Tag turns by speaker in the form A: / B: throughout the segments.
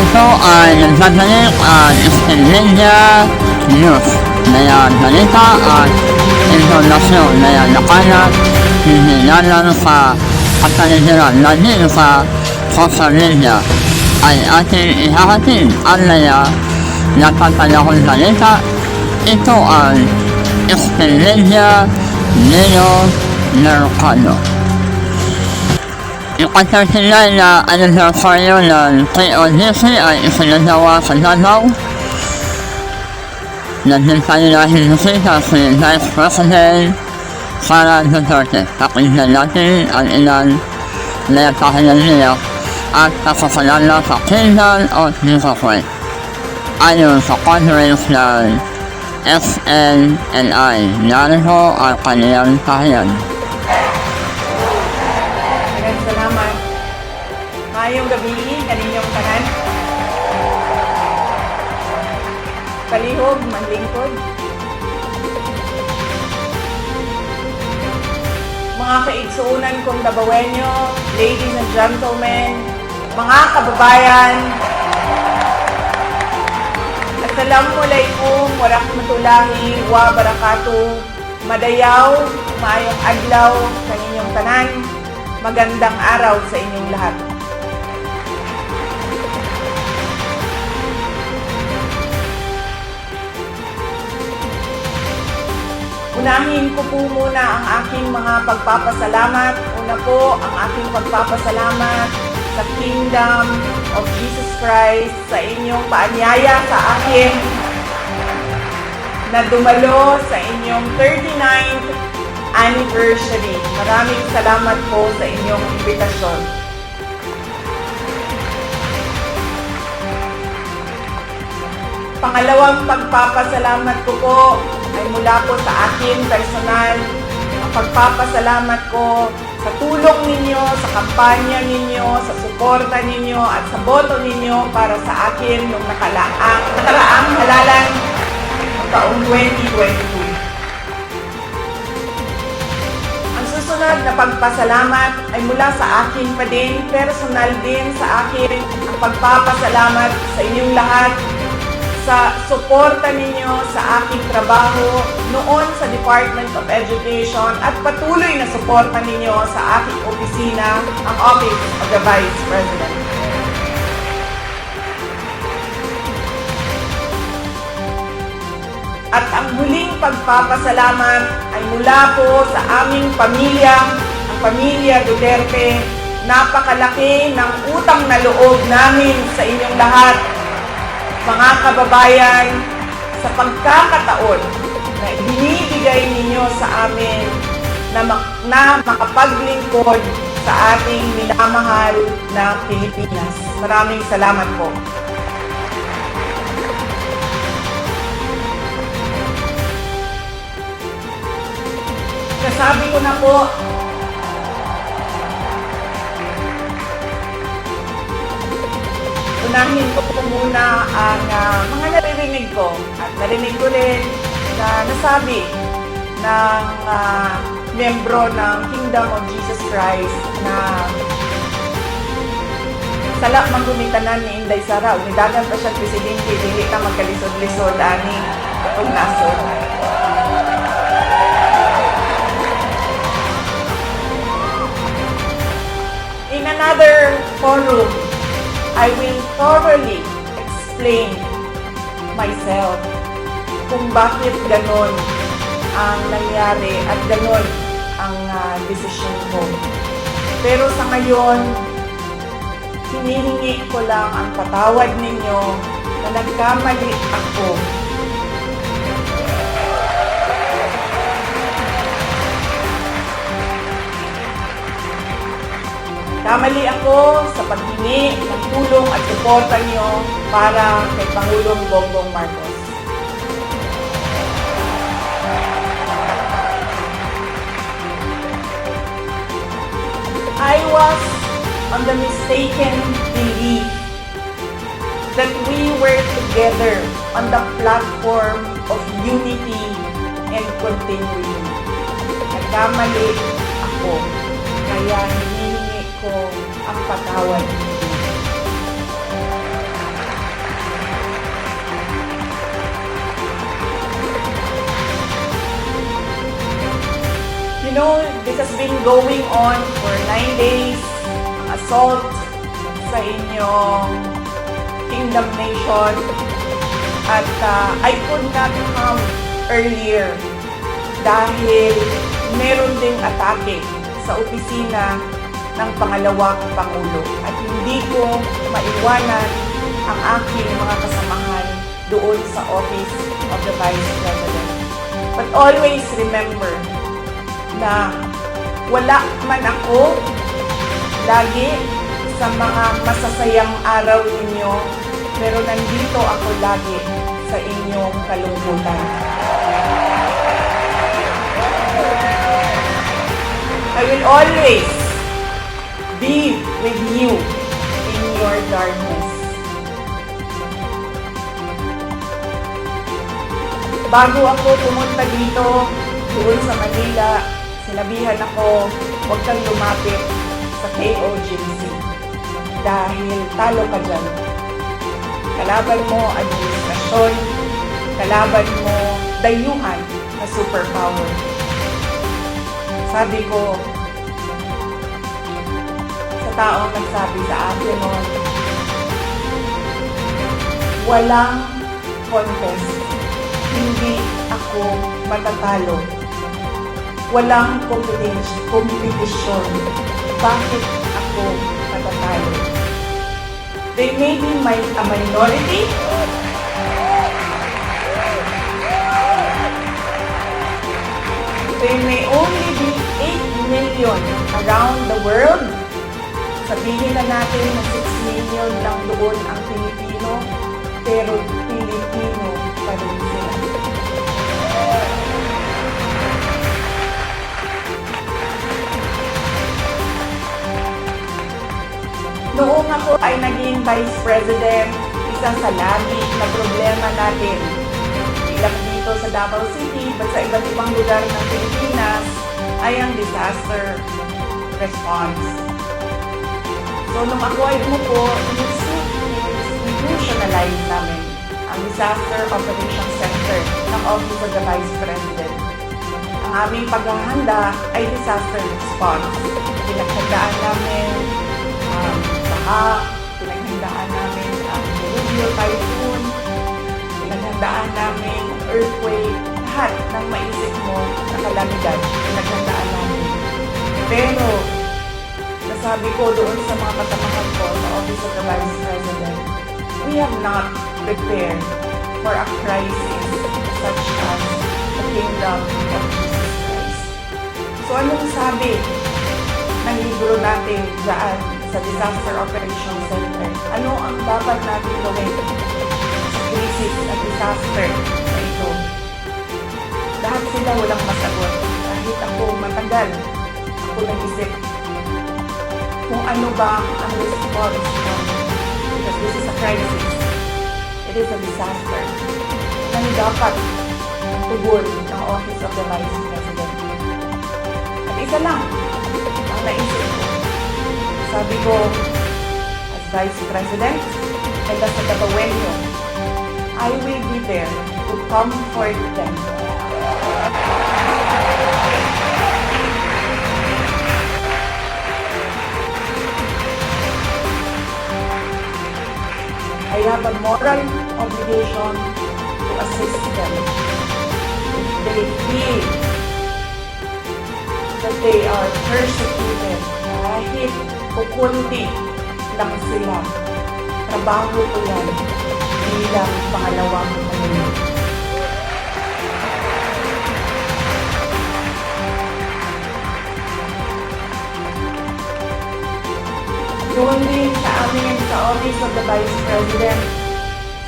A: Ito ay nagsasalit ang Estrella News na yan balita at informasyon na yan nakalat hindi lang sa kapaligiran na din sa social media ay ating ihahatid ang laya na papanahon balita. Ito ang Estrella News Mercado. Ipagkasilay na anibersaryo ng POGC ay isinagawa sa Davao. Naging kanila hinisita si Vice President Sara Duterte. Pakinggan natin ang ilang nayatahanan niya at kasasalala sa Kingdom of Jesus Christ. Ayon sa conference ng SNNI, narito ang kaniyang tahanan.
B: Salamat. Ngayong gabi, kaninyong tanan. Palihog, manlingkod. Mga kaigsuunan kong Dabawenyo, ladies and gentlemen, mga kababayan, Assalamualaikum warahmatullahi wabarakatuh. Madayaw, maayong adlaw, kaninyong tanan. Magandang araw sa inyong lahat. Unahin ko po muna ang aking mga pagpapasalamat. Una po ang aking pagpapasalamat sa Kingdom of Jesus Christ sa inyong paanyaya sa akin na dumalo sa inyong 39th anniversary. Maraming salamat po sa inyong imbitasyon. Pangalawang pagpapasalamat ko po ay mula po sa akin personal. Ang pagpapasalamat ko sa tulong ninyo, sa kampanya ninyo, sa suporta ninyo at sa boto ninyo para sa akin nung nakaraang halalan ng taong 2022. Susunod na pagpasalamat ay mula sa akin pa din, personal din sa akin ang pagpapasalamat sa inyong lahat sa suporta ninyo sa aking trabaho noon sa Department of Education at patuloy na suporta ninyo sa aking opisina, ang Office of the Vice President. At ang huling pagpapasalamat ay mula po sa aming pamilya, ang pamilya Duterte. Napakalaki ng utang na loob namin sa inyong lahat, mga kababayan, sa pagkakataon na binibigay ninyo sa amin na makapaglingkod sa ating minamahal na Pilipinas. Maraming salamat po. Sabi ko na po, unahin ko po muna ang mga naririnig ko at narinig ko rin na nasabi ng membro ng Kingdom of Jesus Christ na sala manggumitanan ni Inday Sara, unidagan pa siya presidente, dili ka magkalisod-lisod ani itong nasod. In another forum, I will thoroughly explain myself kung bakit ganon ang nangyari at ganon ang decision ko. Pero sa ngayon, hinihingi ko lang ang patawad ninyo na nagkamali ako. Kamali ako sa paghingi ng tulong at suporta niyo para kay Pangulong Bongbong Marcos. I was on the mistaken belief that we were together on the platform of unity and continuity. Nagkamali ako, kaya hinihingi ko ang patawad ninyo. You know, this has been going on for 9 days, ang assault sa inyong Kingdom Nation. At I could not come earlier dahil meron ding atake sa opisina ng pangalawang Pangulo. At hindi ko maiwanan ang aking mga kasamahan doon sa Office of the Vice President. But always remember na wala man ako lagi sa mga masasayang araw ninyo, pero nandito ako lagi sa inyong kalungkutan. I will always be with you in your darkness. Bago ako pumunta dito, doon sa Manila, sinabihan ako, huwag kang lumapit sa KOJC dahil talo ka dyan. Kalaban mo administrasyon, kalaban mo dayuhan na superpower. Sabi ko sa taong nagsabi sa akin noon, walang contest, hindi ako matatalo. Walang kompetisyon. Bakit ako matatalo? They may be a minority. They may only be 8 million around the world. Sabihin na natin na 6 million lang doon ang Pilipino, pero Pilipino pa rin sila. Noong ako ay naging Vice President, isa sa lagi na problema natin, hindi lang dito sa Davao City, but sa iba't ibang lugar ng Pilipinas, ay ang disaster response. So, nung ako ay umupo, institutionalize namin ang Disaster Operations Center ng Office of the Vice President. Ang aming paghahanda ay disaster response. Pinaghandaan namin baha, pinaghandaan namin ang Diluvio Typhoon, pinaghandaan namin earthquake, lahat ng maisip mo na kalamidad, pinaghandaan namin. Pero, nasabi ko doon sa mga kasamahan ko sa Office of the Vice President, we have not prepared for a crisis such as the Kingdom of Jesus Christ. So, anong sabi ng libro natin dyan sa Disaster Operations Center? Ano ang dapat natin gawin sa crisis at disaster na ito? Lahat sila walang masagot. Kahit ako matagal, ako nag-isip kung ano ba ang response mo. Because this is a crisis. It is a disaster. Ano dapat ang tugon ng Office of the Vice President? At isa lang ang naisip ko. Sabi ko, as Vice President, and as a Davaoenyo, I will be there to comfort them. I have a moral obligation to assist them. If they feel that they are persecuted, kahit kukunti lang sila, trabaho ko yan bilang pangalawang Pangulo. Doon din sa amin, sa Office of the Vice President,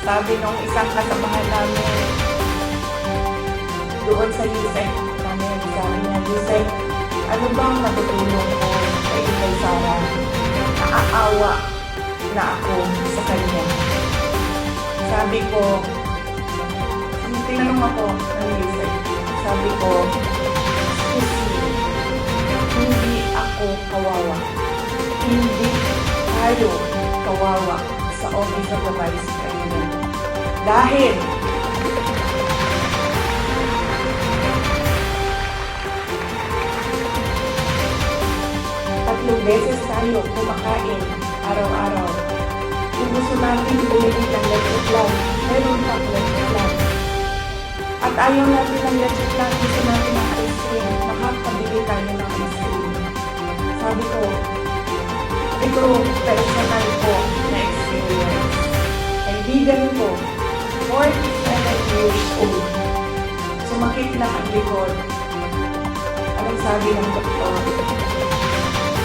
B: sabi nung isang kasamahan namin, doon sa USEC namin, sabi niya, USEC, ano bang matutulong ko kay Inday Sara? Naaawa na ako sa kanya. Sabi ko, tinanong ako ng USEC, sabi ko, excuse me, hindi ako kawawa. Hindi tayo kawawa sa Office of the Vice President. Dahil beses tayo kumakain araw-araw. Kung gusto natin bumili ng leche plan, meron pang leche plan. At ayaw natin ng leche plan, gusto natin ng ice cream, makakabili tayo ng ice cream. Sabi ko, ito personal ko na experience. Kaibigan ko, 47 years old. Sumakit lang ang likod. Anong sabi ng doktor?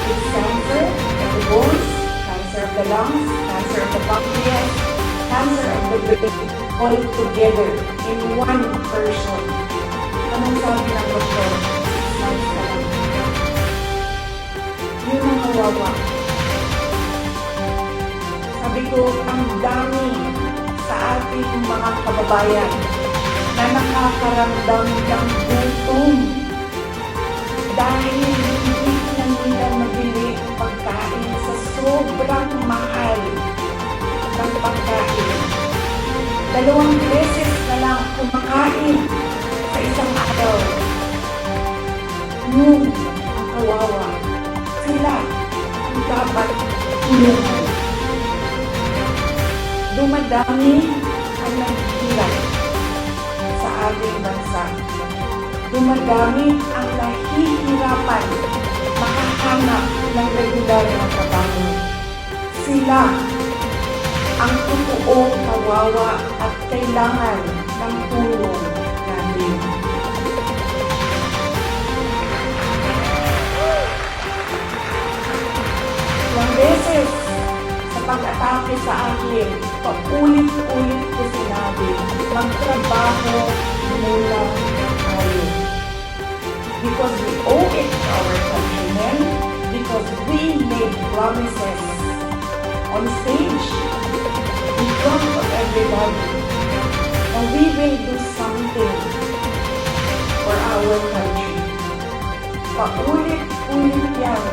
B: It's cancer of the bones, cancer of the lungs, cancer of the pancreas, cancer of the brain, all together in one person. Anong sabi ng doktor? 6 months ka lang. Yun ang kawawa. Sabi ko, ang dami sa ating mga kababayan na nakakaramdam ng gutom dahil hindi na nila mabili ang pagkain sa sobrang mahal ng pagkain. 2 beses na lang kumakain sa isang araw. Yun ang kawawa. Sila ang dapat tulungan. Dumadami ang naghihirap sa ating bansa. Dumadami ang nahihirapan makahanap ng regular na trabaho. Sila ang totoong kawawa at kailangan ng tulong natin. Ilang beses sa pag-atake sa akin, paulit-ulit ko sinabi, magtrabaho muna tayo. Because we owe it to our countrymen, because we made promises on stage in front of everybody, and we will do something for our country. Paulit-ulit yan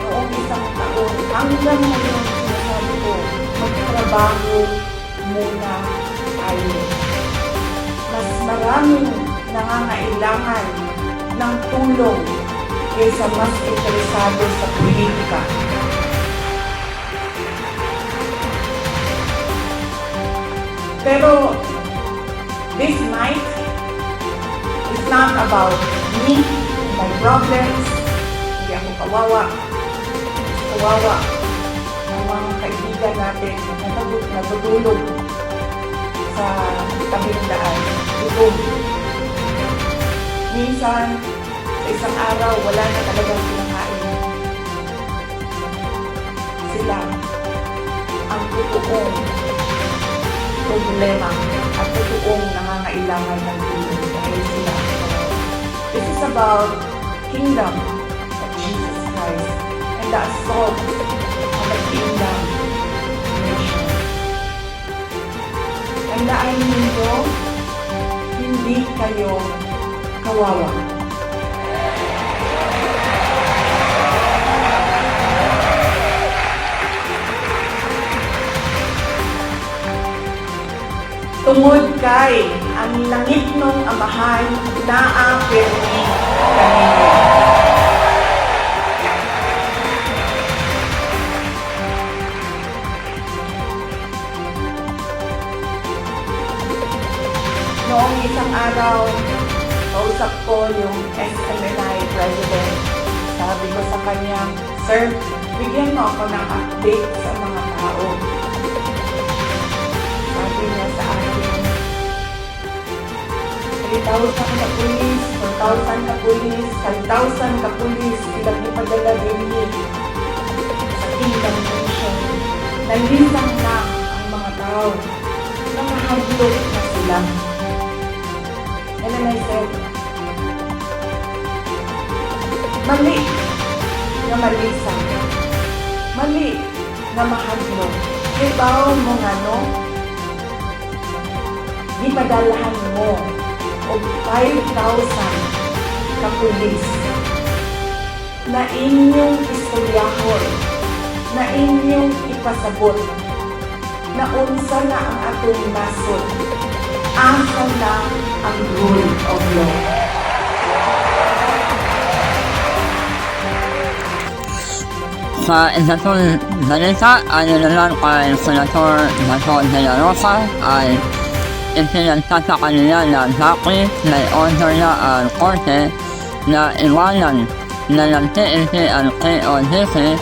B: noong 1 taon. Hanggang ngayon, sinasabi ko, magtrabaho muna tayo. Mas maraming nangangailangan ng tulong kaysa mas interesado sa politika. Pero this night is not about me and my problems. Hindi ako kawawa. Kawawa ang mga kaibigan natin na natutulog sa tabing daan. Gutom. Minsan, sa isang araw, wala na talagang kinakain. Sila ang totoong problema at totoong nangangailangan ng tulong dahil sila. This is about kingdom of Jesus Christ and the assault on the kingdom nation. Tandaan ninyo, hindi kayo kawawa. Tungod kay ang langit nung amahan na ang pirmi kanino. Noong isang araw, kausap ko yung SMNI President. Sabi ko sa kanya, Sir, bigyan mo ako ng update sa mga tao. Sabi niya sa akin, 3,000 ka pulis, 4,000 ka pulis, 5,000 ka pulis, ipadala din sa kingdom nation. Nalisang na ang mga tao. Nangahadlok na sila. And then I said, mali na malisang. Mali na mahadlok. Ibaw mo nga no, ipadalahan mo o 5,000 ka pulis na inyong istoryahon, na inyong ipasabot, na unsa na ang atong nasod, asa na ang rule of law.
A: Sa isang balita ayon naman kay Senator Bato de la Rosa ay ipinagsa sa kanila na bakit may order na ang korte na iwanan na nagtiinti ang KOJC,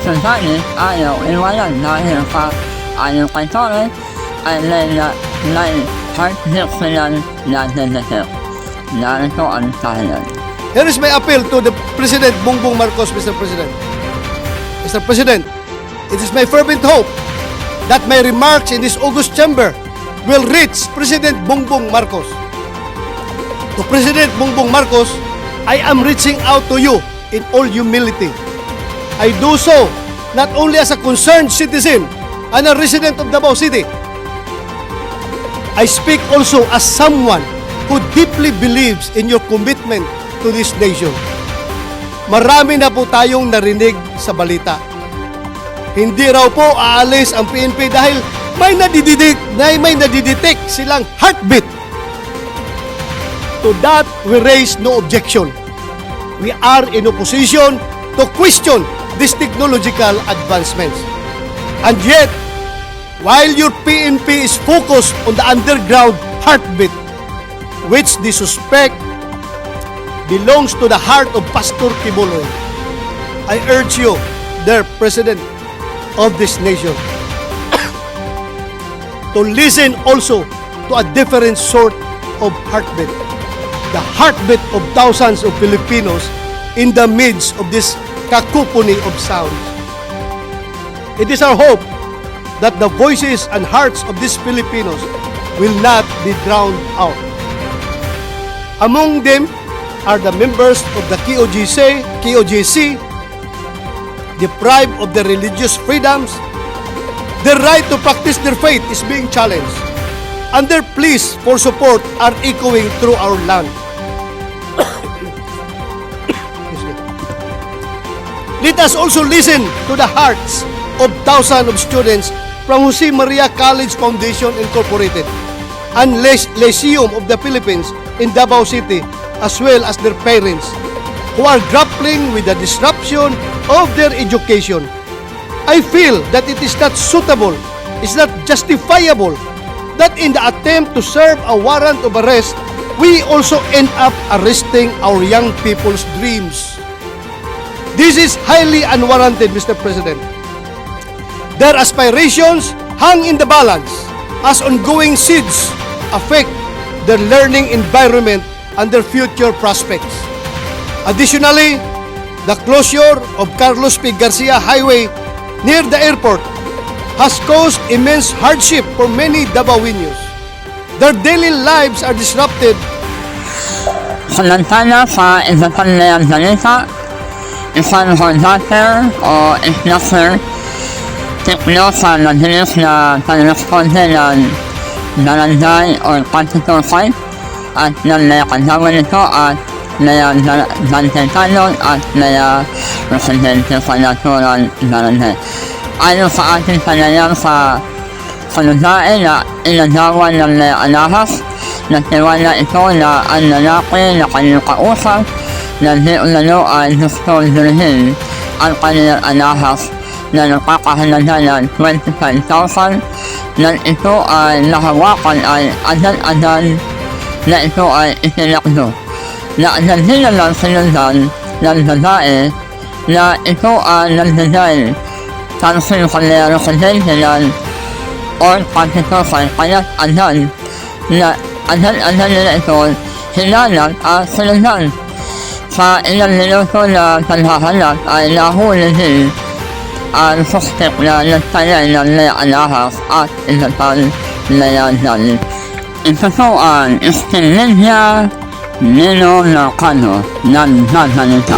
A: subalit ayaw iwanan dahil sa ayon kay Torres ay may heartbeat silang nadedetect. Narito ang dahilan.
C: Here is my appeal to the President Bongbong Marcos, Mr. President. Mr. President, it is my fervent hope that my remarks in this August chamber will reach President Bongbong Marcos. To President Bongbong Marcos, I am reaching out to you in all humility. I do so not only as a concerned citizen and a resident of Davao City. I speak also as someone who deeply believes in your commitment to this nation. Marami na po tayong narinig sa balita. Hindi raw po aalis ang PNP dahil may nadidetect silang heartbeat. To that, we raise no objection. We are in opposition to question these technological advancements. And yet, while your PNP is focused on the underground heartbeat, which they suspect belongs to the heart of Pastor Kibuloy, I urge you, dear President of this nation, to listen also to a different sort of heartbeat, the heartbeat of thousands of Filipinos in the midst of this cacophony of sounds. It is our hope that the voices and hearts of these Filipinos will not be drowned out. Among them are the members of the KOJC, deprived of their religious freedoms. Their right to practice their faith is being challenged, and their pleas for support are echoing through our land. Let us also listen to the hearts of thousands of students from Jose Maria College Foundation Incorporated and Lyceum of the Philippines in Davao City, as well as their parents, who are grappling with the disruption of their education. I feel that it is not suitable, it's not justifiable, that in the attempt to serve a warrant of arrest, we also end up arresting our young people's dreams. This is highly unwarranted, Mr. President. Their aspirations hang in the balance as ongoing siege affect their learning environment and their future prospects. Additionally, the closure of Carlos P. Garcia Highway near the airport has caused immense hardship for many Davaoenos. Their daily lives are disrupted.
A: Samantala sa isa pang balita, isang conductor o instructor tiklo sa mabilis na pagresponde ng barangay o constitution at nagkasama nito at Mayor Dante Talon at Mayor Presidente sa naturang barangay. Ayon sa ating panayam sa kanunain na inagawan ng Mayor Alahas, nagtiwala ito na ang lalaki na kanyang kausap na di umano ay gustong durhin ang kanyang alahas na nakakahalaga ng 25,000 na ito ay nahawakan ay agad-agad na ito ay itinakdo. Na nagdila lang sinundan ng babae na ito ay nagbigay tansin kanyang residente ng or constitution kaya't agad nila ito hinalang at sinundan. Sa ilang minuto na paghahanap ay nahuli din ang suspect na nagtaya ng Mayor Alahas at isa pang Mayor Dali. Ito po ang Estelilla Nino Mercado ng Babalita.